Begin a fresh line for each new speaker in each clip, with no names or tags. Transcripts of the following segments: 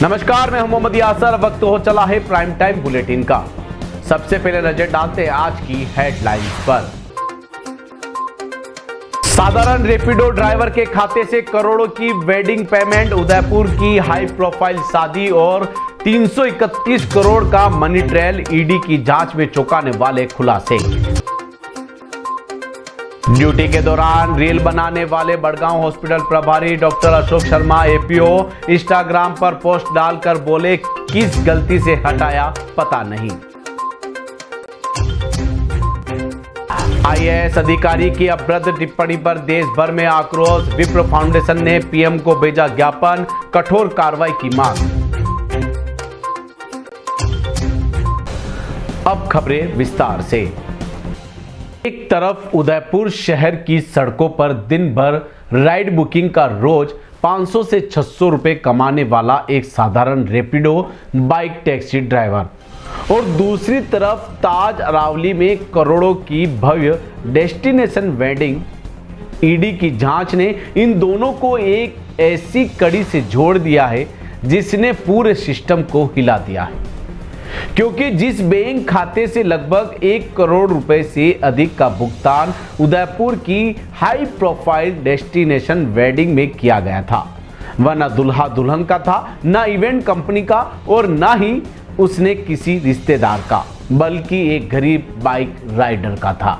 नमस्कार, मैं हूं मोहम्मद यासर। वक्त हो चला है प्राइम टाइम बुलेटिन का। सबसे पहले नजर डालते हैं आज की हेडलाइंस पर। साधारण रैपिडो ड्राइवर के खाते से करोड़ों की वेडिंग पेमेंट, उदयपुर की हाई प्रोफाइल शादी और 331 करोड़ का मनी ट्रेल, ईडी की जांच में चौंकाने वाले खुलासे। ड्यूटी के दौरान रील बनाने वाले बड़गांव हॉस्पिटल प्रभारी doctor Ashok Sharma APO Instagram पर पोस्ट डालकर बोले, किस गलती से हटाया पता नहीं। आईएएस अधिकारी की अभद्र टिप्पणी पर देश भर में आक्रोश, विप्रो फाउंडेशन ने पीएम को भेजा ज्ञापन, कठोर कार्रवाई की मांग। अब खबरें विस्तार से। एक तरफ उदयपुर शहर की सड़कों पर दिन भर राइड बुकिंग का रोज 500 से 600 रुपए कमाने वाला एक साधारण रैपिडो बाइक टैक्सी ड्राइवर, और दूसरी तरफ ताज अरावली में करोड़ों की भव्य डेस्टिनेशन वेडिंग। ईडी की जांच ने इन दोनों को एक ऐसी कड़ी से जोड़ दिया है जिसने पूरे सिस्टम को हिला दिया है, क्योंकि जिस बैंक खाते से लगभग 1 करोड़ रुपए से अधिक का भुगतान उदयपुर की हाई प्रोफाइल डेस्टिनेशन वेडिंग में किया गया था, वह न दुल्हा दुल्हन का था, न इवेंट कंपनी का, और न ही उसने किसी रिश्तेदार का, बल्कि एक गरीब बाइक राइडर का था।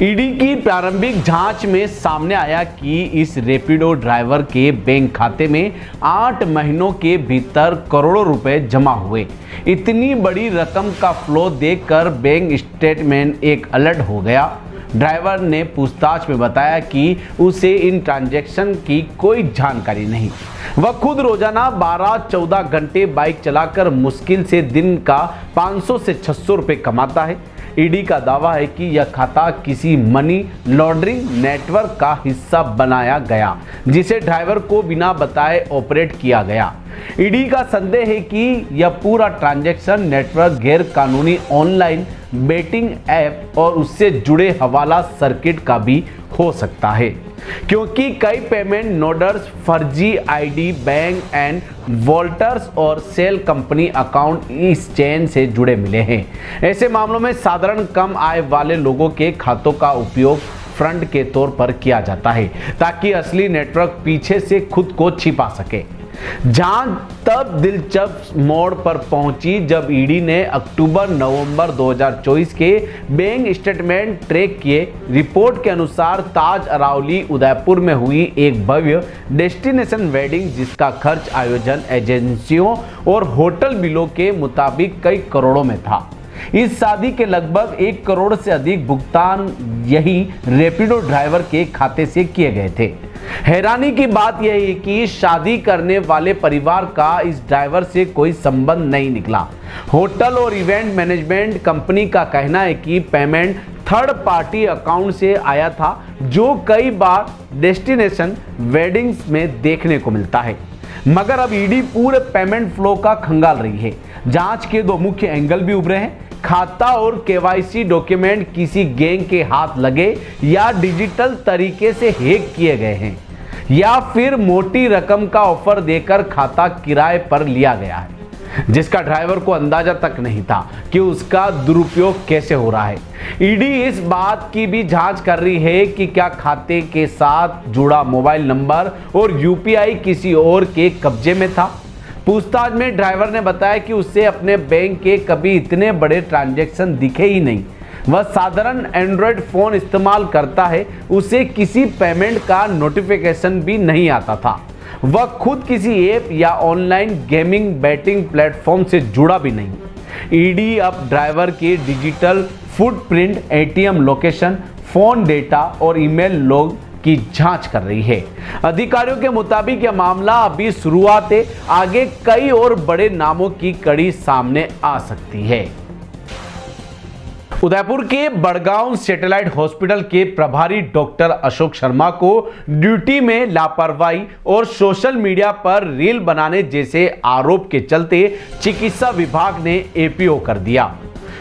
ईडी की प्रारंभिक जांच में सामने आया कि इस रैपिडो ड्राइवर के बैंक खाते में 8 महीनों के भीतर करोड़ों रुपए जमा हुए। इतनी बड़ी रकम का फ्लो देखकर बैंक स्टेटमेंट एक अलर्ट हो गया। ड्राइवर ने पूछताछ में बताया कि उसे इन ट्रांजैक्शन की कोई जानकारी नहीं। वह खुद रोजाना 12-14 घंटे बाइक चलाकर मुश्किल से दिन का 500 से 600 रुपए कमाता है। ईडी का दावा है कि यह खाता किसी मनी लॉन्ड्रिंग नेटवर्क का हिस्सा बनाया गया, जिसे ड्राइवर को बिना बताए ऑपरेट किया गया। ईडी का संदेह है कि यह पूरा ट्रांजैक्शन नेटवर्क गैर कानूनी ऑनलाइन बेटिंग ऐप और उससे जुड़े हवाला सर्किट का भी हो सकता है, क्योंकि कई पेमेंट नोडर्स फर्जी आईडी, बैंक एंड वॉल्टर्स और सेल कंपनी अकाउंट इस चेन से जुड़े मिले हैं। ऐसे मामलों में साधारण कम आय वाले लोगों के खातों का उपयोग फ्रंट के तौर पर किया जाता है, ताकि असली नेटवर्क पीछे से खुद को छिपा सके। जांच तब दिलचस्प मोड़ पर पहुंची जब ईडी ने अक्टूबर-नवंबर 2024 के बैंक स्टेटमेंट ट्रैक किए। रिपोर्ट के अनुसार ताज अरावली उदयपुर में हुई एक भव्य डेस्टिनेशन वेडिंग, जिसका खर्च आयोजन एजेंसियों और होटल बिलों के मुताबिक कई करोड़ों में था। इस शादी के लगभग 1 करोड़ से अधिक भुगतान यही रैपिडो ड्राइवर के खाते से किए गए थे। हैरानी की बात यह है कि शादी करने वाले परिवार का इस ड्राइवर से कोई संबंध नहीं निकला। होटल और इवेंट मैनेजमेंट कंपनी का कहना है कि पेमेंट थर्ड पार्टी अकाउंट से आया था, जो कई बार डेस्टिनेशन वेडिंग्स में देखने को मिलता है। मगर अब ईडी पूरे पेमेंट फ्लो का खंगाल रही है। जांच के 2 मुख्य एंगल भी उभरे हैं। खाता और केवाईसी डॉक्यूमेंट किसी गैंग के हाथ लगे या डिजिटल तरीके से हैक किए गए हैं, या फिर मोटी रकम का ऑफर देकर खाता किराए पर लिया गया है, जिसका ड्राइवर को अंदाजा तक नहीं था कि उसका दुरुपयोग कैसे हो रहा है। ईडी इस बात की भी जांच कर रही है कि क्या खाते के साथ जुड़ा मोबाइल नंबर और यूपीआई किसी और के कब्जे में था। पूछताछ में ड्राइवर ने बताया कि उसे अपने बैंक के कभी इतने बड़े ट्रांजैक्शन दिखे ही नहीं। वह साधारण एंड्रॉयड फ़ोन इस्तेमाल करता है, उसे किसी पेमेंट का नोटिफिकेशन भी नहीं आता था। वह खुद किसी ऐप या ऑनलाइन गेमिंग बैटिंग प्लेटफॉर्म से जुड़ा भी नहीं। ईडी अब ड्राइवर के digital footprint, ATM location, phone data और ईमेल लॉग की जांच कर रही है। अधिकारियों के मुताबिक यह मामला अभी शुरुआत है, आगे कई और बड़े नामों की कड़ी सामने आ सकती है। उदयपुर के बड़गांव सैटेलाइट हॉस्पिटल के प्रभारी डॉक्टर अशोक शर्मा को ड्यूटी में लापरवाही और सोशल मीडिया पर रील बनाने जैसे आरोप के चलते चिकित्सा विभाग ने एपीओ कर दिया।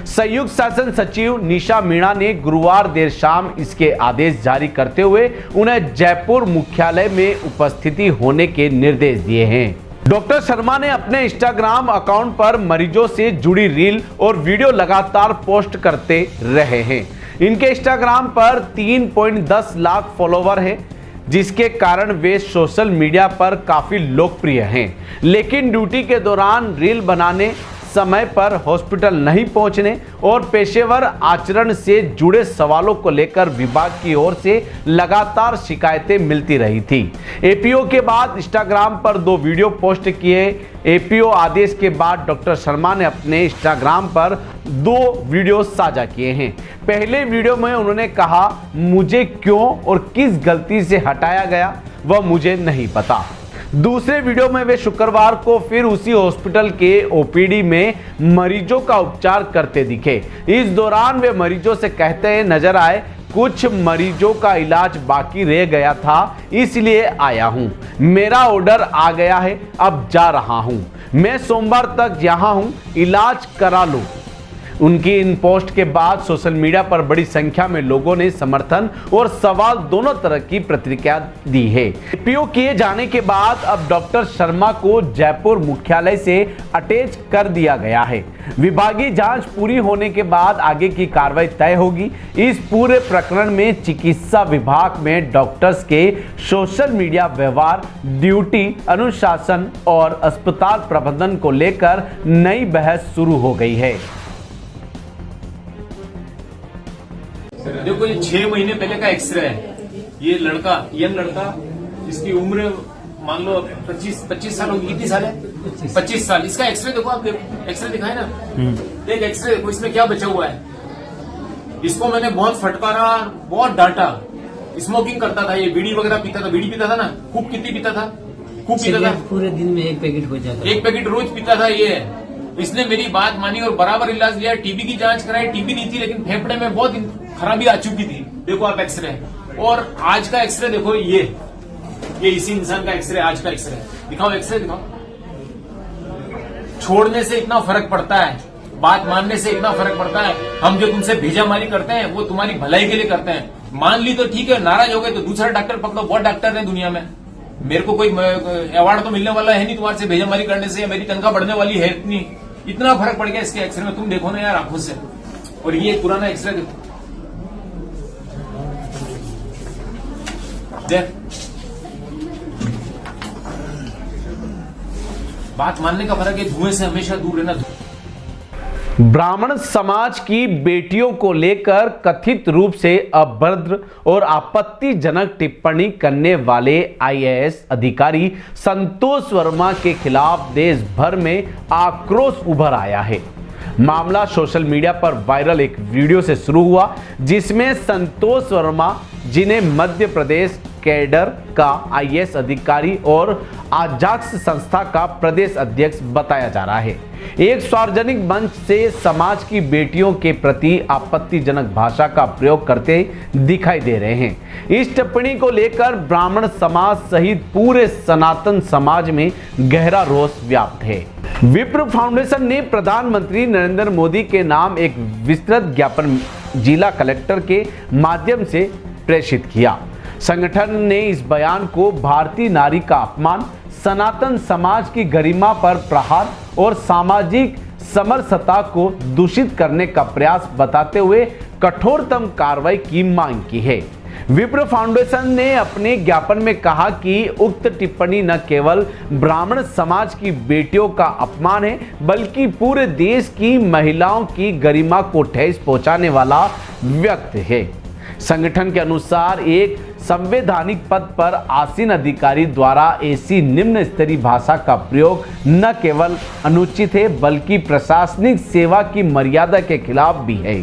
संयुक्त शासन सचिव निशा मीणा ने गुरुवार देर शाम इसके आदेश जारी करते हुए उन्हें जयपुर मुख्यालय में उपस्थिति होने के निर्देश दिए हैं। डॉक्टर शर्मा ने अपने इंस्टाग्राम अकाउंट पर मरीजों से जुड़ी रील और वीडियो लगातार पोस्ट करते रहे हैं। इनके इंस्टाग्राम पर 3.10 लाख फॉलोवर हैं, जिसके कारण वे सोशल मीडिया पर काफी लोकप्रिय हैं। लेकिन ड्यूटी के दौरान रील बनाने, समय पर हॉस्पिटल नहीं पहुंचने और पेशेवर आचरण से जुड़े सवालों को लेकर विभाग की ओर से लगातार शिकायतें मिलती रही थी। एपीओ के बाद इंस्टाग्राम पर 2 वीडियो पोस्ट किए। एपीओ आदेश के बाद डॉक्टर शर्मा ने अपने इंस्टाग्राम पर 2 वीडियो साझा किए हैं। पहले वीडियो में उन्होंने कहा, मुझे क्यों और किस गलती से हटाया गया वह मुझे नहीं पता। दूसरे वीडियो में वे शुक्रवार को फिर उसी हॉस्पिटल के ओपीडी में मरीजों का उपचार करते दिखे। इस दौरान वे मरीजों से कहते नजर आए, कुछ मरीजों का इलाज बाकी रह गया था इसलिए आया हूं। मेरा ऑर्डर आ गया है, अब जा रहा हूं। मैं सोमवार तक यहां हूं, इलाज करा लो। उनकी इन पोस्ट के बाद सोशल मीडिया पर बड़ी संख्या में लोगों ने समर्थन और सवाल दोनों तरह की प्रतिक्रिया दी है। एपीओ किए जाने के बाद अब डॉक्टर शर्मा को जयपुर मुख्यालय से अटैच कर दिया गया है। विभागीय जांच पूरी होने के बाद आगे की कार्रवाई तय होगी। इस पूरे प्रकरण में चिकित्सा विभाग में डॉक्टर्स के सोशल मीडिया व्यवहार, ड्यूटी, अनुशासन और अस्पताल प्रबंधन को लेकर नई बहस शुरू हो गई है।
देखो, ये 6 महीने पहले का एक्सरे है। ये लड़का, यंग लड़का, इसकी उम्र मान लो 25 साल होगी। कितनी साल है? 25 साल। इसका एक्सरे देखो, आप देखो, एक्सरे दिखाए ना, एक एक्सरे देखो, इसमें क्या बचा हुआ है। इसको मैंने बहुत फटकारा, बहुत डांटा। स्मोकिंग करता था, ये बीड़ी वगैरह पीता था। बीड़ी पीता था ना, खूब कितनी पीता था? खूब पीता था, पूरे दिन में 1 पैकेट हो जाता, 1 पैकेट रोज पीता था ये। इसने मेरी बात मानी और बराबर इलाज लिया। टीबी की जांच कराई, टीबी नहीं थी, लेकिन फेफड़े में बहुत खराबी आ चुकी थी। देखो आप एक्सरे, और आज का एक्सरे देखो, ये इसी इंसान का एक्सरे, आज का एक्सरे दिखाओ, एक्सरे दिखाओ। छोड़ने से इतना फर्क पड़ता है, बात मानने से इतना फर्क पड़ता है। हम जो तुमसे भेजामारी करते हैं वो तुम्हारी भलाई के लिए करते हैं। मान ली तो ठीक है, नाराज हो गए तो दूसरा डॉक्टर पकड़ो। बहुत डॉक्टर है दुनिया में, मेरे को कोई अवार्ड तो मिलने वाला है नहीं तुम्हारे से भेजामारी करने से, या मेरी तनख्वाह बढ़ने वाली है इतनी। इतना फर्क पड़ गया इसके एक्सरे में, तुम देखो ना यार आंखों से। और ये पुराना एक्सरे देखो, बात मानने का फर्क है, धुएं से हमेशा दूर रहना।
ब्राह्मण समाज की बेटियों को लेकर कथित रूप से अभद्र और आपत्तिजनक टिप्पणी करने वाले आईएएस अधिकारी संतोष वर्मा के खिलाफ देश भर में आक्रोश उभर आया है। मामला सोशल मीडिया पर वायरल एक वीडियो से शुरू हुआ, जिसमें संतोष वर्मा, जिन्हें मध्य प्रदेश कैडर का आईएएस अधिकारी और आजाक्स संस्था का प्रदेश अध्यक्ष बताया जा रहा है, एक सार्वजनिक मंच से समाज की बेटियों के प्रति आपत्तिजनक भाषा का प्रयोग करते दिखाई दे रहे हैं। इस टिप्पणी को लेकर ब्राह्मण समाज सहित पूरे सनातन समाज में गहरा रोष व्याप्त है। विप्र फाउंडेशन ने प्रधानमंत्री नरेंद्र मोदी के नाम एक विस्तृत ज्ञापन जिला कलेक्टर के माध्यम से प्रेषित किया। संगठन ने इस बयान को भारतीय नारी का अपमान, सनातन समाज की गरिमा पर प्रहार और सामाजिक समरसता को दूषित करने का प्रयास बताते हुए कठोरतम कार्रवाई की मांग की है। विप्र फाउंडेशन ने अपने ज्ञापन में कहा कि उक्त टिप्पणी न केवल ब्राह्मण समाज की बेटियों का अपमान है, बल्कि पूरे देश की महिलाओं की गरिमा को ठेस पहुंचाने वाला व्यक्त है। संगठन के अनुसार एक संवैधानिक पद पर आसीन अधिकारी द्वारा ऐसी निम्न स्तरीय भाषा का प्रयोग न केवल अनुचित है, बल्कि प्रशासनिक सेवा की मर्यादा के खिलाफ भी है।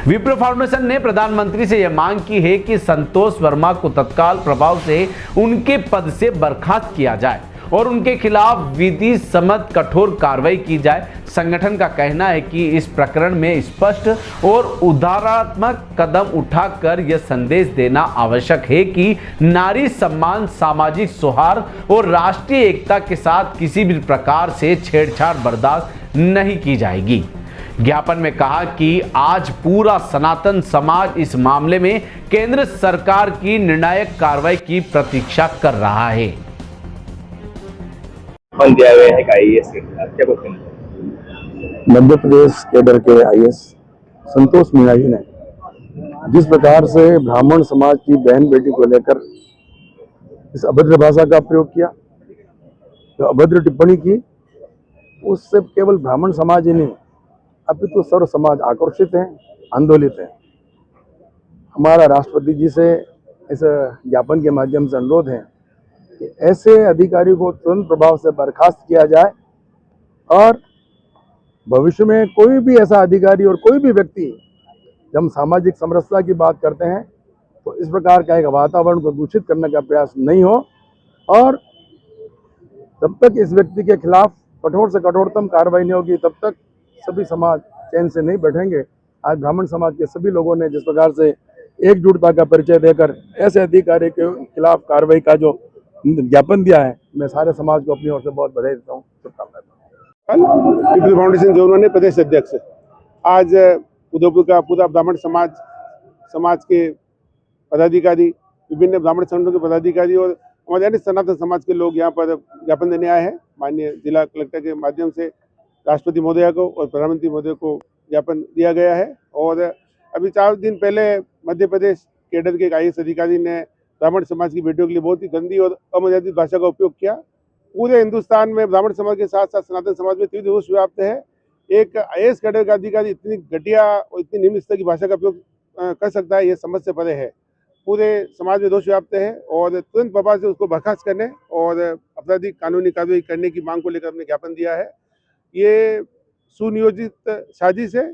विप्र फाउंडेशन ने प्रधानमंत्री से यह मांग की है कि संतोष वर्मा को तत्काल प्रभाव से उनके पद से बर्खास्त किया जाए और उनके खिलाफ विधि सम्मत कठोर कार्रवाई की जाए। संगठन का कहना है कि इस प्रकरण में स्पष्ट और उदारात्मक कदम उठाकर यह संदेश देना आवश्यक है कि नारी सम्मान, सामाजिक सौहार्द और राष्ट्रीय एकता के साथ किसी भी प्रकार से छेड़छाड़ बर्दाश्त नहीं की जाएगी। ज्ञापन में कहा कि आज पूरा सनातन समाज इस मामले में केंद्र सरकार की निर्णायक कार्रवाई की प्रतीक्षा कर रहा है।
फंड दिया गया है IAS के खिलाफ, क्या बोलते हैं?
मध्य प्रदेश केडर के IAS संतोष मीणा जी ने जिस प्रकार से ब्राह्मण समाज की बहन बेटी को लेकर इस अभद्र भाषा का प्रयोग किया, जो अभद्र टिप्पणी की, उससे केवल ब्राह्मण समाज ही नहीं अपितु सर्व समाज आक्रोशित है, आंदोलित है। हमारा राष्ट्रपति जी से इस ज्ञापन के माध्यम से अनुरोध है कि ऐसे अधिकारी को तुरंत प्रभाव से बर्खास्त किया जाए और भविष्य में कोई भी ऐसा अधिकारी और कोई भी व्यक्ति, जब हम सामाजिक समरसता की बात करते हैं तो इस प्रकार का एक वातावरण को दूषित करने का प्रयास नहीं हो, और जब तक इस व्यक्ति के खिलाफ कठोर से कठोरतम कार्रवाई नहीं होगी तब तक सभी समाज चैन से नहीं बैठेंगे। आज ब्राह्मण समाज के सभी लोगों ने जिस प्रकार से एकजुटता का परिचय देकर ऐसे अधिकारी के खिलाफ कार्रवाई का जो ज्ञापन दिया है, मैं सारे समाज को अपनी ओर से बहुत बधाई देता हूँ, शुभकामनाएं।
पीपल फाउंडेशन जोन ने प्रदेश अध्यक्ष आज उदयपुर का पूरा ब्राह्मण समाज के पदाधिकारी, विभिन्न ब्राह्मण संगठनों के पदाधिकारी और हमारे अन्य सनातन समाज के लोग यहाँ पर ज्ञापन देने आए हैं। माननीय जिला कलेक्टर के माध्यम से राष्ट्रपति महोदया को और प्रधानमंत्री महोदय को ज्ञापन दिया गया है। और अभी 4 दिन पहले मध्य प्रदेश केडर के एक IAS अधिकारी ने ब्राह्मण समाज की बेटियों के लिए बहुत ही गंदी और अमर्यादित भाषा का उपयोग किया। पूरे हिंदुस्तान में ब्राह्मण समाज के साथ साथ सनातन समाज में तीव्र रोष व्याप्त है। एक IAS कैडर का अधिकारी इतनी घटिया और इतनी निम्न स्तर की भाषा का उपयोग कर सकता है, ये समझ से परे है। पूरे समाज में दोष व्याप्त है और तुरंत प्रभाव से उसको बर्खास्त करने और आपराधिक कानूनी कार्रवाई करने की मांग को लेकर हमने ज्ञापन दिया है। ये सुनियोजित साजिश है,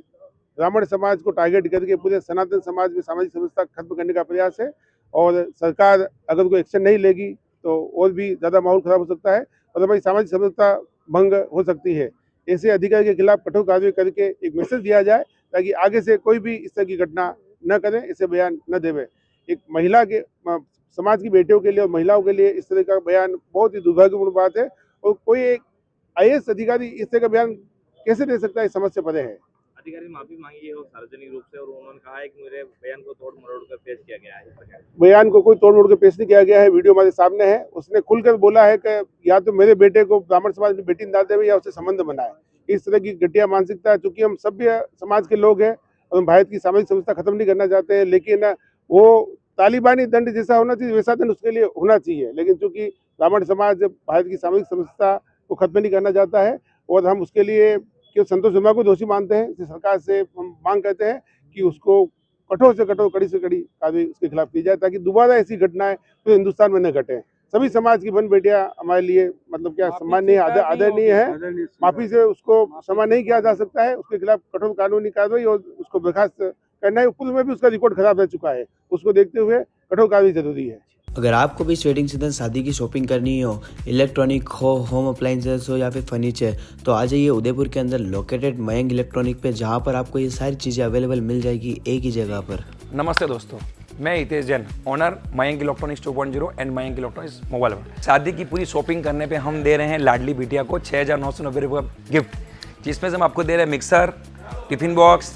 ब्राह्मण समाज को टारगेट करके पूरे सनातन समाज में सामाजिक समरसता खत्म करने का प्रयास है। और सरकार अगर कोई एक्शन नहीं लेगी तो और भी ज़्यादा माहौल खराब हो सकता है और हमारी सामाजिक समरसता भंग हो सकती है। ऐसे अधिकारी के खिलाफ कठोर कार्रवाई करके एक मैसेज दिया जाए ताकि आगे से कोई भी इस तरह की घटना न करे, इसे बयान न देवे। एक महिला के समाज की बेटियों के लिए और महिलाओं के लिए इस तरह का बयान बहुत ही दुर्भाग्यपूर्ण बात है और कोई एक IAS अधिकारी इस तरह का बयान कैसे दे सकता है, समझ से परे है।
अधिकारी माफी मांगी है और सार्वजनिक रूप से, और उन्होंने कहा है कि मेरे बयान को तोड़ मरोड़ कर पेश किया गया है।
बयान को कोई तोड़ मोड़ कर पेश नहीं किया गया है, वीडियो हमारे सामने है। उसने खुलकर बोला है कि या तो मेरे बेटे को ब्राह्मण समाज में बेटी न देवे या उससे संबंध बनाए। इस तरह की घटिया मानसिकता, चूंकि हम सभ्य समाज के लोग हैं और हम भारत की सामाजिक समरसता खत्म नहीं करना चाहते हैं, लेकिन वो तालिबानी दंड जैसा होना चाहिए वैसा दंड उसके लिए होना चाहिए। लेकिन चूंकि ब्राह्मण समाज भारत की सामाजिक समरसता को खत्म नहीं करना चाहता है और हम उसके लिए कि संतोष वर्मा को दोषी मानते हैं, इसलिए सरकार से हम मांग करते हैं कि उसको कठोर से कठोर, कड़ी से कड़ी कार्रवाई उसके खिलाफ की जाए ताकि दोबारा ऐसी घटनाएं पूरे हिंदुस्तान में न घटें। सभी समाज की बहन बेटियां हमारे लिए मतलब क्या सम्माननीय, आदरणीय है। माफी से उसको क्षमा नहीं किया जा सकता है, उसके खिलाफ कठोर कानूनी कार्रवाई और उसको बर्खास्त करना है। पूर्व में भी उसका रिकॉर्ड खराब रह चुका है, उसको देखते हुए कठोर कार्रवाई जरूरी है।
अगर आपको भी इस वेडिंग सीजन शादी की शॉपिंग करनी हो, इलेक्ट्रॉनिक हो, होम अप्लाइंसेस हो या फिर फर्नीचर, तो आ जाइए उदयपुर के अंदर लोकेटेड मयंक इलेक्ट्रॉनिक पे, जहां पर आपको ये सारी चीज़ें अवेलेबल मिल जाएगी एक ही जगह पर।
नमस्ते दोस्तों, मैं Hitesh Jain, owner Mayank electronics 2.0 and Mayank electronics mobile world. शादी की पूरी शॉपिंग करने पे हम दे रहे हैं लाडली बिटिया को 6,990 रुपये का गिफ्ट, जिसमें से हम आपको दे रहे हैं mixer, tiffin box,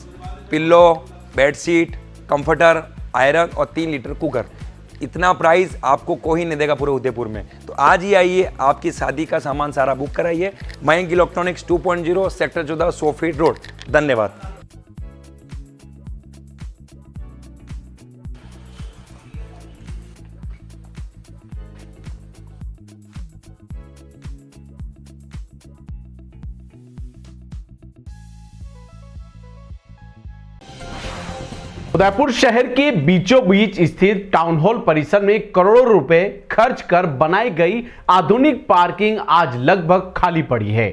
pillow, bedsheet, comforter, iron और 3 लीटर कुकर। इतना प्राइस आपको कोई नहीं देगा पूरे उदयपुर में। तो आज ही आइए, आपकी शादी का सामान सारा बुक कराइए। Mayank electronics 2.0 sector 14 100 feet road. धन्यवाद।
उदयपुर शहर के बीचों बीच स्थित टाउन हॉल परिसर में करोड़ों रुपए खर्च कर बनाई गई आधुनिक पार्किंग आज लगभग खाली पड़ी है,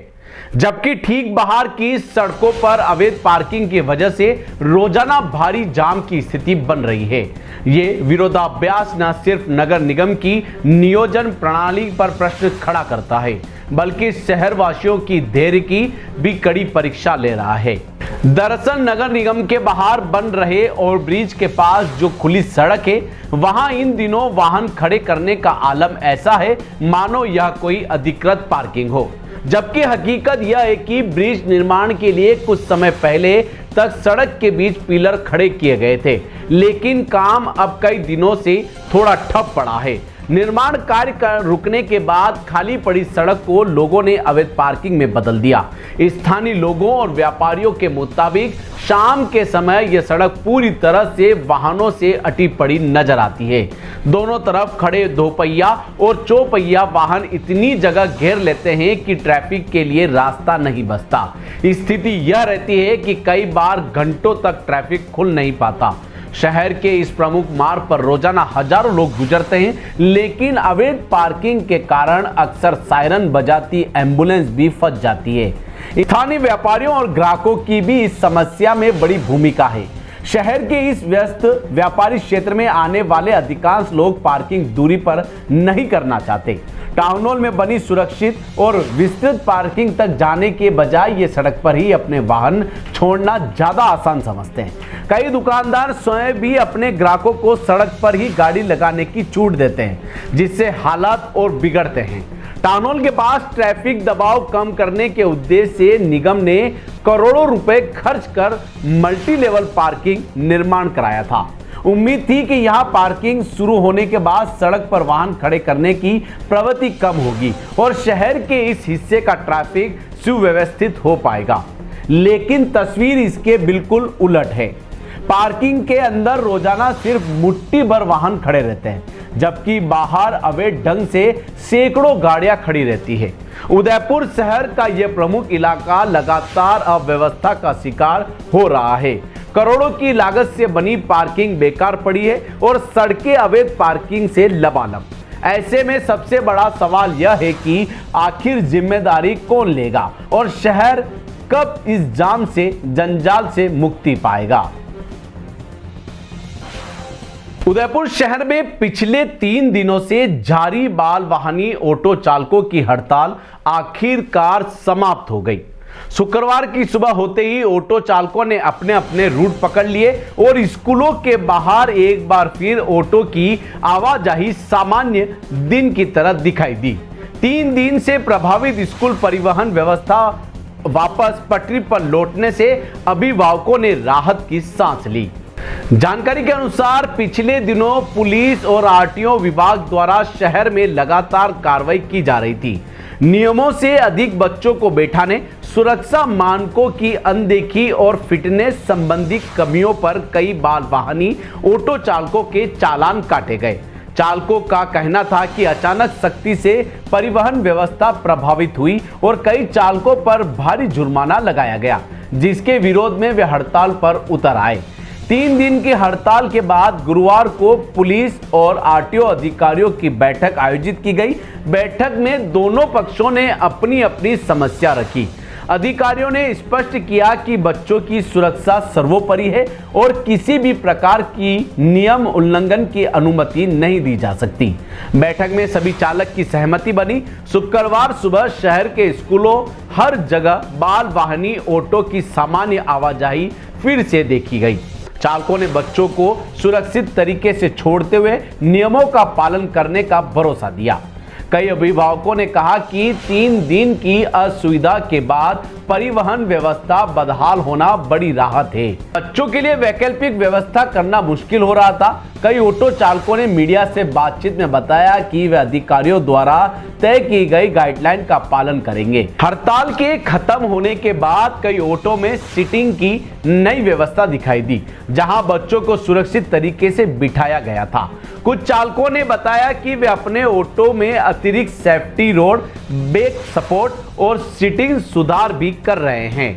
जबकि ठीक बाहर की सड़कों पर अवैध पार्किंग की वजह से रोजाना भारी जाम की स्थिति बन रही है। ये विरोधाभास न सिर्फ नगर निगम की नियोजन प्रणाली पर प्रश्न खड़ा करता है, बल्कि शहरवासियों की धैर्य की भी कड़ी परीक्षा ले रहा है। दरअसल नगर निगम के बाहर बन रहे ओवरब्रिज के पास जो खुली सड़क है, वहां इन दिनों वाहन खड़े करने का आलम ऐसा है मानो यह कोई अधिकृत पार्किंग हो, जबकि हकीकत यह है कि ब्रिज निर्माण के लिए कुछ समय पहले तक सड़क के बीच पिलर खड़े किए गए थे, लेकिन काम अब कई दिनों से थोड़ा ठप पड़ा है। निर्माण कार्य रुकने के बाद खाली पड़ी सड़क को लोगों ने अवैध पार्किंग में बदल दिया। स्थानीय लोगों और व्यापारियों के मुताबिक शाम के समय यह सड़क पूरी तरह से वाहनों से अटी पड़ी नजर आती है। दोनों तरफ खड़े दोपहिया और चौपहिया वाहन इतनी जगह घेर लेते हैं कि ट्रैफिक के लिए रास्ता नहीं बचता। स्थिति यह रहती है कि कई बार घंटों तक ट्रैफिक खुल नहीं पाता। शहर के इस प्रमुख मार्ग पर रोजाना हजारों लोग गुजरते हैं, लेकिन अवैध पार्किंग के कारण अक्सर सायरन बजाती एम्बुलेंस भी फंस जाती है। स्थानीय व्यापारियों और ग्राहकों की भी इस समस्या में बड़ी भूमिका है। शहर के इस व्यस्त व्यापारिक क्षेत्र में आने वाले अधिकांश लोग पार्किंग दूरी पर नहीं करना चाहते। टाउन हॉल में बनी सुरक्षित और विस्तृत पार्किंग तक जाने के बजाय ये सड़क पर ही अपने वाहन छोड़ना ज्यादा आसान समझते हैं। कई दुकानदार स्वयं भी अपने ग्राहकों को सड़क पर ही गाड़ी लगाने की छूट देते हैं, जिससे हालात और बिगड़ते हैं। टाउन हॉल के पास ट्रैफिक दबाव कम करने के उद्देश्य से निगम ने करोड़ों रुपए खर्च कर मल्टी लेवल पार्किंग निर्माण कराया था। उम्मीद थी कि यहां पार्किंग शुरू होने के बाद सड़क पर वाहन खड़े करने की प्रवृत्ति कम होगी और शहर के इस हिस्से का ट्रैफिक सुव्यवस्थित हो पाएगा, लेकिन तस्वीर इसके बिल्कुल उलट है। पार्किंग के अंदर रोजाना सिर्फ मुट्ठी भर वाहन खड़े रहते हैं, जबकि बाहर अवैध ढंग से सैकड़ों गाड़ियां खड़ी रहती है। उदयपुर शहर का यह प्रमुख इलाका लगातार अव्यवस्था का शिकार हो रहा है। करोड़ों की लागत से बनी पार्किंग बेकार पड़ी है और सड़कें अवैध पार्किंग से लबालब। ऐसे में सबसे बड़ा सवाल यह है कि आखिर जिम्मेदारी कौन लेगा और शहर कब इस जाम से, जंजाल से मुक्ति पाएगा। उदयपुर शहर में पिछले 3 दिनों से जारी बाल वाहनी ऑटो चालकों की हड़ताल आखिरकार समाप्त हो गई। शुक्रवार की सुबह होते ही ऑटो चालकों ने अपने अपने रूट पकड़ लिए और स्कूलों के बाहर एक बार फिर ऑटो की आवाजाही सामान्य दिन की तरह दिखाई दी। 3 दिन से प्रभावित स्कूल परिवहन व्यवस्था वापस पटरी पर लौटने से अभिभावकों ने राहत की सांस ली। जानकारी के अनुसार पिछले दिनों पुलिस और आरटीओ विभाग द्वारा शहर में लगातार कार्रवाई की जा रही थी। नियमों से अधिक बच्चों को बैठाने, सुरक्षा मानकों की अनदेखी और फिटनेस संबंधी कमियों पर कई बाल वाहनी ऑटो चालकों के चालान काटे गए। चालकों का कहना था कि अचानक सख्ती से परिवहन व्यवस्था प्रभावित हुई और कई चालकों पर भारी जुर्माना लगाया गया, जिसके विरोध में वे हड़ताल पर उतर आए। 3 दिन की हड़ताल के बाद गुरुवार को पुलिस और आरटीओ अधिकारियों की बैठक आयोजित की गई। बैठक में दोनों पक्षों ने अपनी अपनी समस्या रखी। अधिकारियों ने स्पष्ट किया कि बच्चों की सुरक्षा सर्वोपरि है और किसी भी प्रकार की नियम उल्लंघन की अनुमति नहीं दी जा सकती। बैठक में सभी चालक की सहमति बनी। शुक्रवार सुबह शहर के स्कूलों हर जगह बाल वाहनी ऑटो की सामान्य आवाजाही फिर से देखी गई। चालकों ने बच्चों को सुरक्षित तरीके से छोड़ते हुए नियमों का पालन करने का भरोसा दिया। कई अभिभावकों ने कहा कि 3 दिन की असुविधा के बाद परिवहन व्यवस्था बदहाल होना बड़ी राहत है। बच्चों के लिए वैकल्पिक व्यवस्था करना मुश्किल हो रहा था। कई ऑटो चालकों ने मीडिया से बातचीत में बताया कि वे अधिकारियों द्वारा तय की गई गाइडलाइन का पालन करेंगे। हड़ताल के खत्म होने के बाद कई ऑटो में सीटिंग की नई व्यवस्था दिखाई दी, जहां बच्चों को सुरक्षित तरीके से बिठाया गया था। कुछ चालकों ने बताया कि वे अपने ऑटो में अतिरिक्त सेफ्टी रोड, बैक सपोर्ट और सीटिंग सुधार भी कर रहे हैं।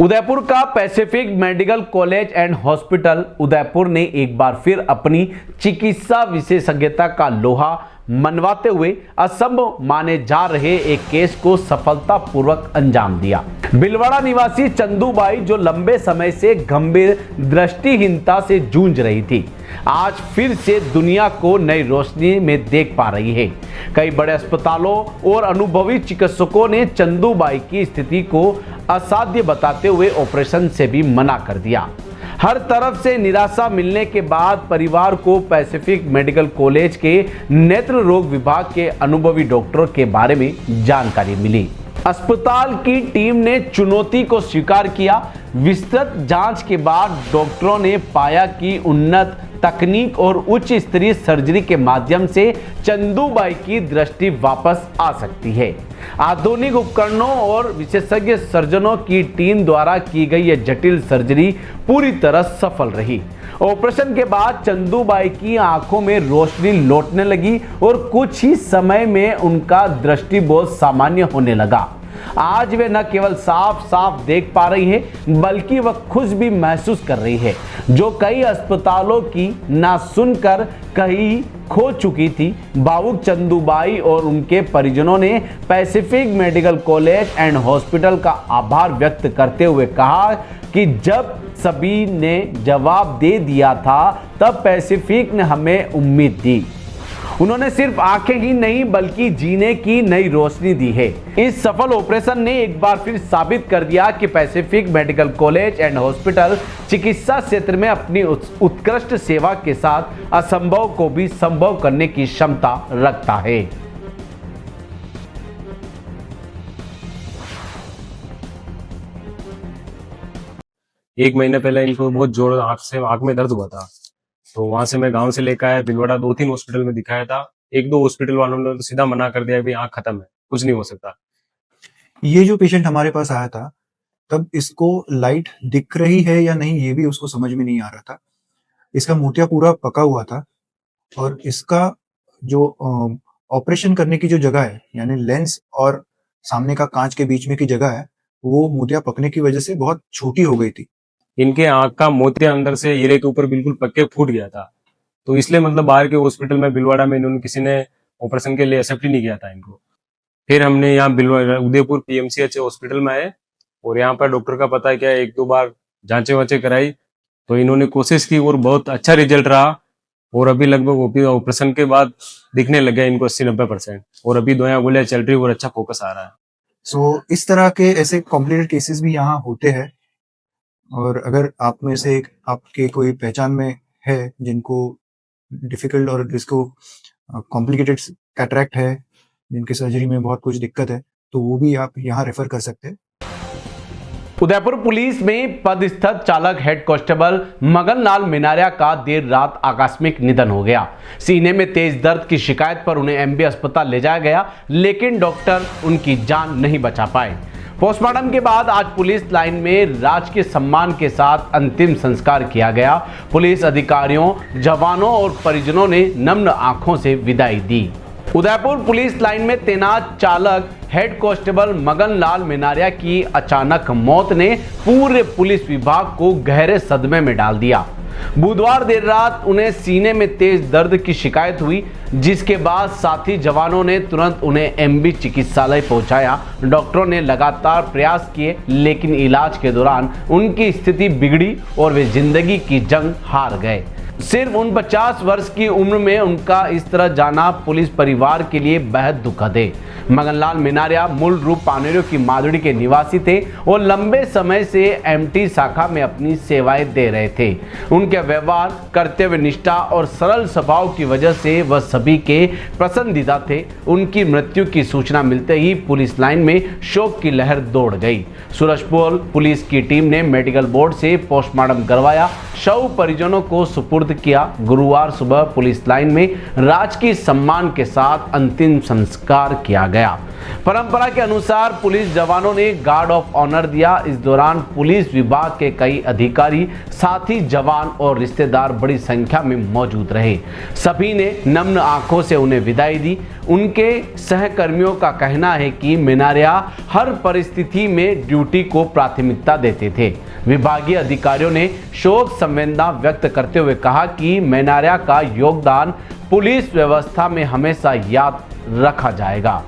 उदयपुर का Pacific medical college and hospital Udaipur ने एक बार फिर अपनी चिकित्सा विशेषज्ञता का लोहा मनवाते हुए असंभव माने जा रहे एक केस को सफलतापूर्वक अंजाम दिया। बिलवाड़ा निवासी चंदूबाई, जो लंबे समय से गंभीर दृष्टिहीनता से जूझ रही थी, आज फिर से दुनिया को नई रोशनी में देख पा रही है। कई बड़े अस्पतालों और अनुभवी चिकित्सकों ने चंदूबाई की स्थिति को असाध्य बताते हुए ऑपरेशन से भी मना कर दिया। हर तरफ से निराशा मिलने के बाद परिवार को पैसिफिक मेडिकल कॉलेज के नेत्र रोग विभाग के अनुभवी डॉक्टरों के बारे में जानकारी मिली। अस्पताल की टीम ने चुनौती को स्वीकार किया, विस्तृत जांच के बाद डॉक्टरों ने पाया कि उन्नत तकनीक और उच्च स्तरीय सर्जरी के माध्यम से चंदूबाई की दृष्टि वापस आ सकती है। आधुनिक उपकरणों और विशेषज्ञ सर्जनों की टीम द्वारा की गई यह जटिल सर्जरी पूरी तरह सफल रही। ऑपरेशन के बाद चंदूबाई की आंखों में रोशनी लौटने लगी और कुछ ही समय में उनका दृष्टिबोध सामान्य होने लगा। आज वे न केवल साफ साफ देख पा रही है बल्कि वह खुश भी महसूस कर रही है, जो कई अस्पतालों की ना सुनकर कहीं खो चुकी थी। भावुक चंदूबाई और उनके परिजनों ने Pacific medical college and hospital का आभार व्यक्त करते हुए कहा कि जब सभी ने जवाब दे दिया था तब पैसिफिक ने हमें उम्मीद दी। उन्होंने सिर्फ आंखें ही नहीं बल्कि जीने की नई रोशनी दी है। इस सफल ऑपरेशन ने एक बार फिर साबित कर दिया कि Pacific medical college and hospital चिकित्सा क्षेत्र में अपनी उत्कृष्ट सेवा के साथ असंभव को भी संभव करने की क्षमता रखता है।
एक महीने पहले इनको बहुत जोर आंख में दर्द हुआ था, तो वहां से मैं गांव से लेकर आया, भीलवाड़ा 2-3 हॉस्पिटल में दिखाया था। 1-2 हॉस्पिटल वालों ने तो सीधा मना कर दिया कि आंख खत्म है, कुछ नहीं हो सकता।
ये जो पेशेंट हमारे पास आया था तब इसको लाइट दिख रही है या नहीं ये भी उसको समझ में नहीं आ रहा था। इसका मोतिया पूरा पका हुआ था और इसका जो ऑपरेशन करने की जो जगह है यानी लेंस और सामने का कांच के बीच में की जगह है वो मोतिया पकने की वजह से बहुत छोटी हो गई थी।
इनके आंख का मोतिया अंदर से हीरे के ऊपर बिल्कुल पक्के फूट गया था, तो इसलिए मतलब बाहर के हॉस्पिटल में भीलवाड़ा में इन्होंने किसी ने ऑपरेशन के लिए एक्सेप्ट ही नहीं किया था इनको। फिर हमने यहाँ उदयपुर PMCH हॉस्पिटल में आए और यहाँ पर डॉक्टर का पता क्या 1-2 बार जांचे वाचे कराई, तो इन्होंने कोशिश की और बहुत अच्छा रिजल्ट रहा। और अभी लगभग ऑपरेशन के बाद दिखने लग गया इनको 80-90% और अभी दवाइयां गोलियां चल रही और अच्छा फोकस आ रहा है।
सो इस तरह के ऐसे कॉम्प्लिकेटेड केसेस भी यहाँ होते हैं और अगर आप में से आपके कोई पहचान में है जिनको डिफिकल्ट और जिसको कॉम्प्लिकेटेड कैटरैक्ट है, जिनकी सर्जरी में बहुत कुछ दिक्कत है, तो वो भी आप यहाँ रेफर कर सकते हैं।
उदयपुर पुलिस में पदस्थ चालक हेड कांस्टेबल मगन लाल मिनारिया का देर रात आकस्मिक निधन हो गया। सीने में तेज दर्द की शिकायत पर उन्हें MB अस्पताल ले जाया गया, लेकिन डॉक्टर उनकी जान नहीं बचा पाए। पोस्टमार्टम के बाद आज पुलिस लाइन में राजकीय सम्मान के साथ अंतिम संस्कार किया गया। पुलिस अधिकारियों, जवानों और परिजनों ने नम्र आंखों से विदाई दी। उदयपुर पुलिस लाइन में तैनात चालक हेड कांस्टेबल मगन लाल मिनारिया की अचानक मौत ने पूरे पुलिस विभाग को गहरे सदमे में डाल दिया। बुधवार देर रात उन्हें सीने में तेज दर्द की शिकायत हुई, जिसके बाद साथी जवानों ने तुरंत उन्हें MB चिकित्सालय पहुंचाया। डॉक्टरों ने लगातार प्रयास किए, लेकिन इलाज के दौरान उनकी स्थिति बिगड़ी और वे जिंदगी की जंग हार गए। सिर्फ 49 वर्ष की उम्र में उनका इस तरह जाना पुलिस परिवार के लिए बेहद दुखद है। मगनलाल मिनारिया मूल रूप पानेरियों की मादुड़ी के निवासी थे और लंबे समय से MT शाखा में अपनी सेवाएं दे रहे थे। उनके व्यवहार, कर्तव्य निष्ठा और सरल स्वभाव की वजह से वह सभी के पसंदीदा थे। उनकी मृत्यु की सूचना मिलते ही पुलिस लाइन में शोक की लहर दौड़ गई। सूरजपोल पुलिस की टीम ने मेडिकल बोर्ड से पोस्टमार्टम करवाया, शव परिजनों को सुपुर्द किया। गुरुवार सुबह पुलिस लाइन में राजकीय सम्मान के साथ अंतिम संस्कार किया गया। परंपरा के अनुसार पुलिस जवानों ने गार्ड ऑफ ऑनर दिया। इस दौरान पुलिस विभाग के कई अधिकारी, साथी जवान और रिश्तेदार बड़ी संख्या में मौजूद रहे। सभी ने नम्र आंखों से उन्हें विदाई दी। उनके सहकर्मियों का कहना है कि मिनारिया हर परिस्थिति में ड्यूटी को प्राथमिकता देते थे। विभागीय अधिकारियों ने शोक संवेदना व्यक्त करते हुए कहा कि मिनारिया का योगदान पुलिस व्यवस्था में हमेशा याद रखा जाएगा।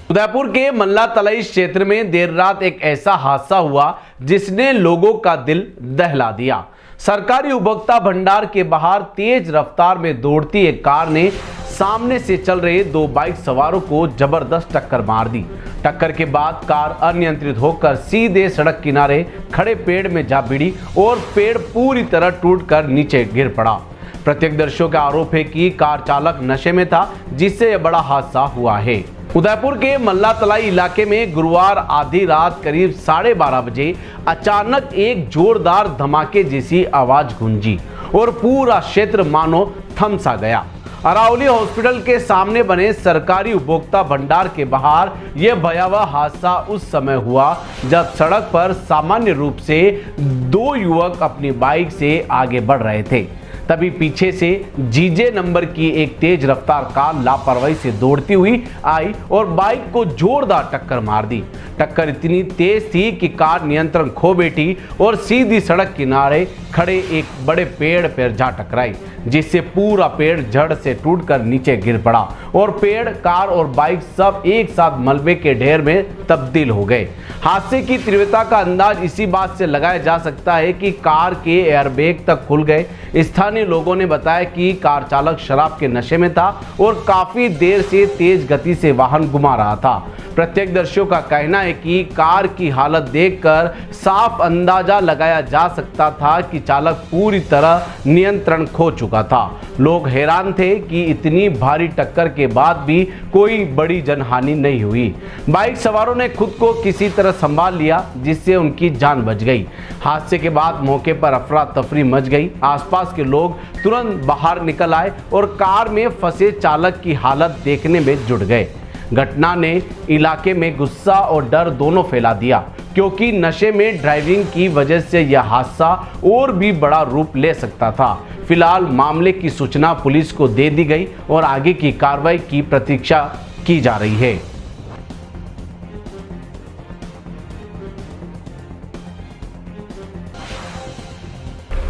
उदयपुर के मल्ला तलाई क्षेत्र में देर रात एक ऐसा हादसा हुआ जिसने लोगों का दिल दहला दिया। सरकारी उपभोक्ता भंडार के बाहर तेज रफ्तार में दौड़ती एक कार ने सामने से चल रहे 2 बाइक सवारों को जबरदस्त टक्कर मार दी। टक्कर के बाद कार अनियंत्रित होकर सीधे सड़क किनारे खड़े पेड़ में जा भिड़ी और पेड़ पूरी तरह टूटकर नीचे गिर पड़ा। प्रत्यक्षदर्शियों का आरोप है कि कार चालक नशे में था, जिससे यह बड़ा हादसा हुआ है। उदयपुर के मल्ला तलाई इलाके में गुरुवार आधी रात करीब 12:30 बजे अचानक एक जोरदार धमाके जैसी आवाज गूंजी और पूरा क्षेत्र मानो थम सा गया। अरावली हॉस्पिटल के सामने बने सरकारी उपभोक्ता भंडार के बाहर यह भयावह हादसा उस समय हुआ जब सड़क पर सामान्य रूप से दो युवक अपनी बाइक से आगे बढ़ रहे थे। तभी पीछे से जीजे नंबर की एक तेज रफ्तार कार लापरवाही से दौड़ती हुई आई और बाइक को जोरदार टक्कर मार दी। टक्कर इतनी तेज थी कि कार नियंत्रण खो बैठी और सीधी सड़क किनारे खड़े एक बड़े पेड़ पर जा टकराई, जिससे पूरा पेड़ जड़ से टूटकर नीचे गिर पड़ा और पेड़, कार और बाइक सब एक साथ मलबे के ढेर में तब्दील हो गए। हादसे की तीव्रता का अंदाज इसी बात से लगाया जा सकता है कि कार के एयरबैग तक खुल गए। स्थानीय लोगों ने बताया कि कार चालक शराब के नशे में था और काफी देर से तेज गति से वाहन घुमा रहा था। प्रत्यक्षदर्शियों का कहना है कि कार की हालत देखकर साफ अंदाजा लगाया जा सकता था कि चालक पूरी तरह नियंत्रण खो चुका था। लोग हैरान थे कि इतनी भारी टक्कर के बाद भी कोई बड़ी जनहानि नहीं हुई। बाइक सवारों ने खुद को किसी तरह संभाल लिया, जिससे उनकी जान बच गई। हादसे के बाद मौके पर अफरा तफरी मच गई। आसपास के लोग तुरंत बाहर निकल आए और कार में फंसे चालक की हालत देखने में जुट गए। घटना ने इलाके में गुस्सा और डर दोनों फैला दिया, क्योंकि नशे में ड्राइविंग की वजह से यह हादसा और भी बड़ा रूप ले सकता था। फिलहाल मामले की सूचना पुलिस को दे दी गई और आगे की कार्रवाई की प्रतीक्षा की जा रही है।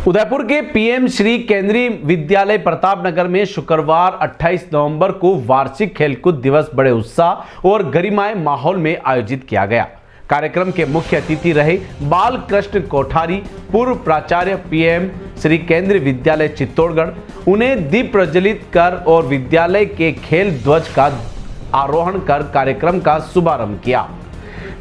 उदयपुर के पीएम श्री केंद्रीय विद्यालय प्रतापनगर में शुक्रवार 28 नवंबर को वार्षिक खेलकूद दिवस बड़े उत्साह और गरिमामय माहौल में आयोजित किया गया। कार्यक्रम के मुख्य अतिथि रहे बाल कृष्ण कोठारी, पूर्व प्राचार्य पीएम श्री केंद्रीय विद्यालय चित्तौड़गढ़। उन्हें दीप प्रज्वलित कर और विद्यालय के खेल ध्वज का आरोहण कर कार्यक्रम का शुभारंभ किया।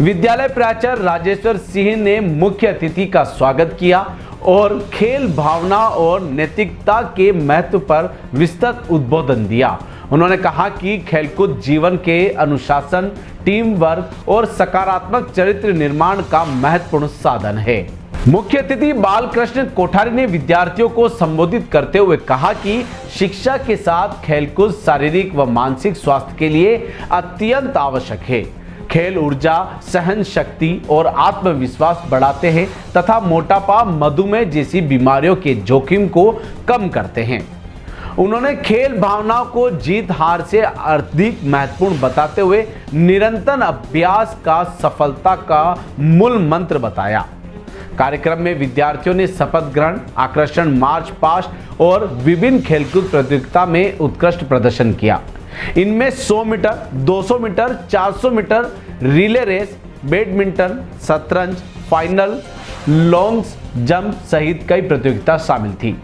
विद्यालय प्राचार्य राजेश्वर सिंह ने मुख्य अतिथि का स्वागत किया और खेल भावना और नैतिकता के महत्व पर विस्तृत उद्बोधन दिया। उन्होंने कहा कि खेलकूद जीवन के अनुशासन, टीम वर्क और सकारात्मक चरित्र निर्माण का महत्वपूर्ण साधन है। मुख्य अतिथि बालकृष्ण कोठारी ने विद्यार्थियों को संबोधित करते हुए कहा कि शिक्षा के साथ खेलकूद शारीरिक व मानसिक स्वास्थ्य के लिए अत्यंत आवश्यक है। खेल ऊर्जा, सहन शक्ति और आत्मविश्वास बढ़ाते हैं तथा मोटापा, मधुमेह जैसी बीमारियों के जोखिम को कम करते हैं। उन्होंने खेल भावना को जीत हार से अधिक महत्वपूर्ण बताते हुए निरंतर अभ्यास का सफलता का मूल मंत्र बताया। कार्यक्रम में विद्यार्थियों ने शपथ ग्रहण, आकर्षण, मार्च पास्ट और विभिन्न खेलकूद प्रतियोगिता में उत्कृष्ट प्रदर्शन किया। इनमें 100 metre, 200 metre, 400 metre relay race, badminton, शतरंज, फाइनल, लॉन्ग जंप सहित कई प्रतियोगिता शामिल थी,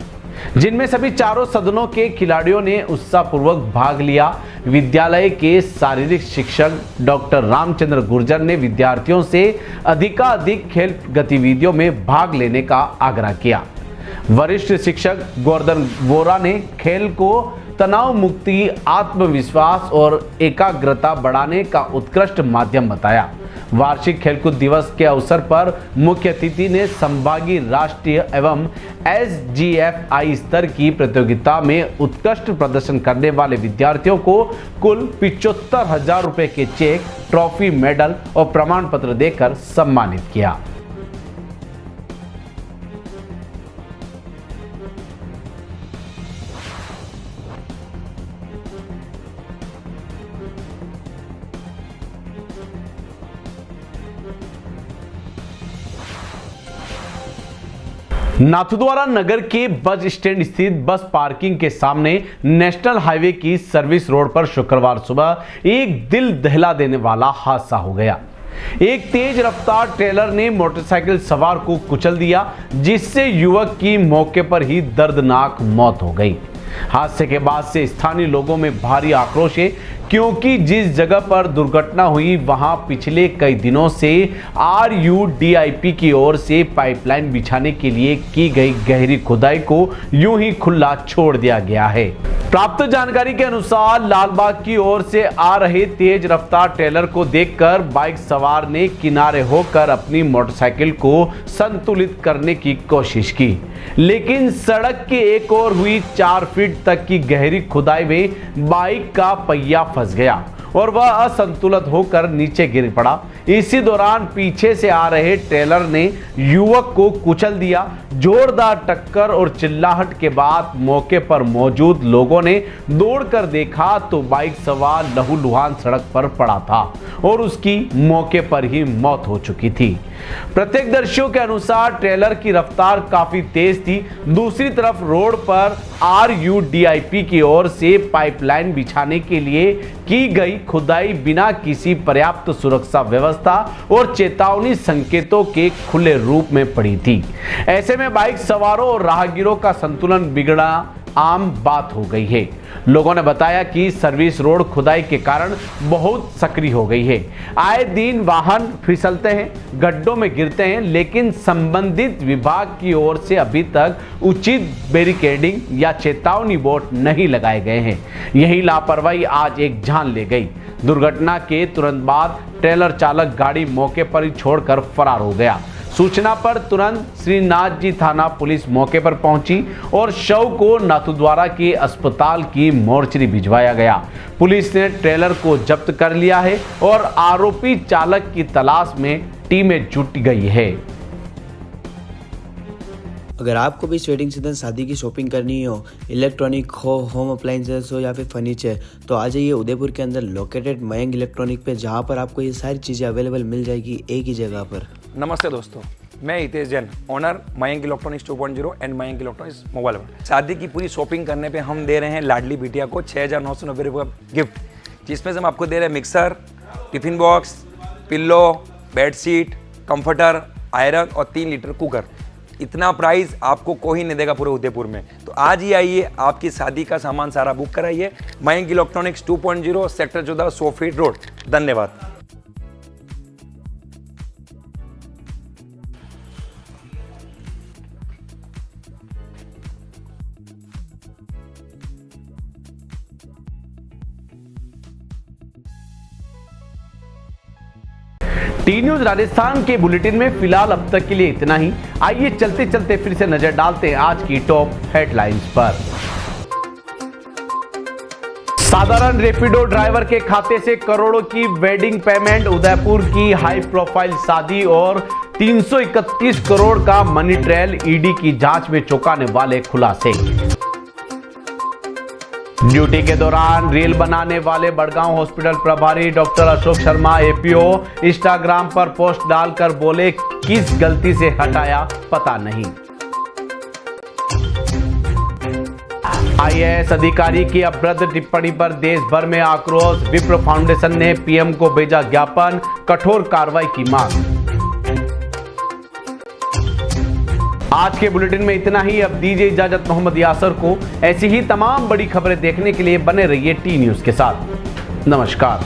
जिनमें सभी चारों सदनों के खिलाड़ियों ने उत्साहपूर्वक भाग लिया। विद्यालय के शारीरिक शिक्षक डॉक्टर रामचंद्र गुर्जर ने विद्यार्थियों से अधिकाधिक खेल गतिविधियों में भाग लेने का आग्रह किया। वरिष्ठ शिक्षक गोवर्धन वोरा ने खेल को तनाव मुक्ति, आत्मविश्वास और एकाग्रता बढ़ाने का उत्कृष्ट माध्यम बताया। वार्षिक खेलकूद दिवस के अवसर पर मुख्य अतिथि ने संभागीय, राष्ट्रीय एवं SGFI स्तर की प्रतियोगिता में उत्कृष्ट प्रदर्शन करने वाले विद्यार्थियों को कुल 75,000 रुपए के चेक, ट्रॉफी, मेडल और प्रमाण पत्र देकर सम्मानित किया। नाथद्वारा नगर के बस स्टैंड स्थित बस पार्किंग के सामने नेशनल हाईवे की सर्विस रोड पर शुक्रवार सुबह एक दिल दहला देने वाला हादसा हो गया। एक तेज रफ्तार ट्रेलर ने मोटरसाइकिल सवार को कुचल दिया, जिससे युवक की मौके पर ही दर्दनाक मौत हो गई। हादसे के बाद से स्थानीय लोगों में भारी आक्रोश है, क्योंकि जिस जगह पर दुर्घटना हुई वहां पिछले कई दिनों से RUDIP की ओर से पाइपलाइन बिछाने के लिए की गई गहरी खुदाई को यूं ही खुला छोड़ दिया गया है। प्राप्त जानकारी के अनुसार लालबाग की ओर से आ रहे तेज रफ्तार ट्रेलर को देखकर बाइक सवार ने किनारे होकर अपनी मोटरसाइकिल को संतुलित करने की कोशिश की, लेकिन सड़क के एक ओर हुई 4 फीट तक की गहरी खुदाई में बाइक का पहिया फंस गया और वह असंतुलित होकर नीचे गिर पड़ा। इसी दौरान पीछे से आ रहे ट्रेलर ने युवक को कुचल दिया। जोरदार टक्कर और चिल्लाहट के बाद मौके पर मौजूद लोगों ने दौड़कर देखा तो बाइक सवार लहूलुहान सड़क पर पड़ा था और उसकी मौके पर ही मौत हो चुकी थी। प्रत्यक्षदर्शियों के अनुसार ट्रेलर की रफ्तार काफी तेज थी। दूसरी तरफ रोड पर RUDIP की ओर से पाइपलाइन बिछाने के लिए की गई खुदाई बिना किसी पर्याप्त सुरक्षा व्यवस्था और चेतावनी संकेतों के खुले रूप में पड़ी थी। ऐसे में बाइक सवारों और राहगीरों का संतुलन बिगड़ा आम बात हो गई है। लोगों ने बताया कि सर्विस रोड खुदाई के कारण बहुत सक्रिय हो गई है। आए दिन वाहन फिसलते हैं, गड्ढों में गिरते हैं, लेकिन संबंधित विभाग की ओर से अभी तक उचित बैरिकेडिंग या चेतावनी बोर्ड नहीं लगाए गए हैं। यही लापरवाही आज एक जान ले गई। दुर्घटना के तुरंत बाद ट्रेलर चालक गाड़ी मौके पर ही छोड़कर फरार हो गया। सूचना पर तुरंत श्रीनाथ जी थाना पुलिस मौके पर पहुंची और शव को नाथद्वारा के अस्पताल की मोर्चरी भिजवाया गया। पुलिस ने ट्रेलर को जब्त कर लिया है और आरोपी चालक की तलाश में टीमें जुट गई है।
अगर आपको भी वेडिंग सीजन शादी की शॉपिंग करनी हो, इलेक्ट्रॉनिक हो, होम अप्लाइंसेस हो या फिर फर्नीचर, तो आ जाइए उदयपुर के अंदर लोकेटेड मयंक इलेक्ट्रॉनिक पे, जहाँ पर आपको ये सारी चीज़ें अवेलेबल मिल जाएगी एक ही जगह पर।
नमस्ते दोस्तों, मैं Hitesh Jain, owner Mayank electronics 2.0 and Mayank electronics mobile world. शादी की पूरी शॉपिंग करने पे हम दे रहे हैं लाडली बिटिया को 6,990 रुपये का गिफ्ट, जिसमें से हम आपको दे रहे हैं mixer, tiffin box, pillow, bedsheet, comforter, iron और 3 लीटर कुकर। इतना प्राइस आपको कोई नहीं देगा पूरे उदयपुर में। तो आज ही आइए, आपकी शादी का सामान सारा बुक कराइए। Mayank electronics 2.0 sector 14 100 feet road. धन्यवाद।
टी न्यूज राजस्थान के बुलेटिन में फिलहाल अब तक के लिए इतना ही। आइए चलते चलते फिर से नजर डालते हैं आज की टॉप हेडलाइंस पर। साधारण रैपिडो ड्राइवर के खाते से करोड़ों की वेडिंग पेमेंट, उदयपुर की हाई प्रोफाइल शादी और 331 करोड़ का मनी ट्रेल, ईडी की जांच में चौंकाने वाले खुलासे। ड्यूटी के दौरान रील बनाने वाले बड़गांव हॉस्पिटल प्रभारी doctor Ashok Sharma APO Instagram पर पोस्ट डालकर बोले, किस गलती से हटाया पता नहीं। IAS अधिकारी की अभद्र टिप्पणी पर देश भर में आक्रोश, विप्रो फाउंडेशन ने PM को भेजा ज्ञापन, कठोर कार्रवाई की मांग। आज के बुलेटिन में इतना ही। अब दीजिए इजाजत मोहम्मद यासर को। ऐसी ही तमाम बड़ी खबरें देखने के लिए बने रहिए टी न्यूज के साथ। नमस्कार।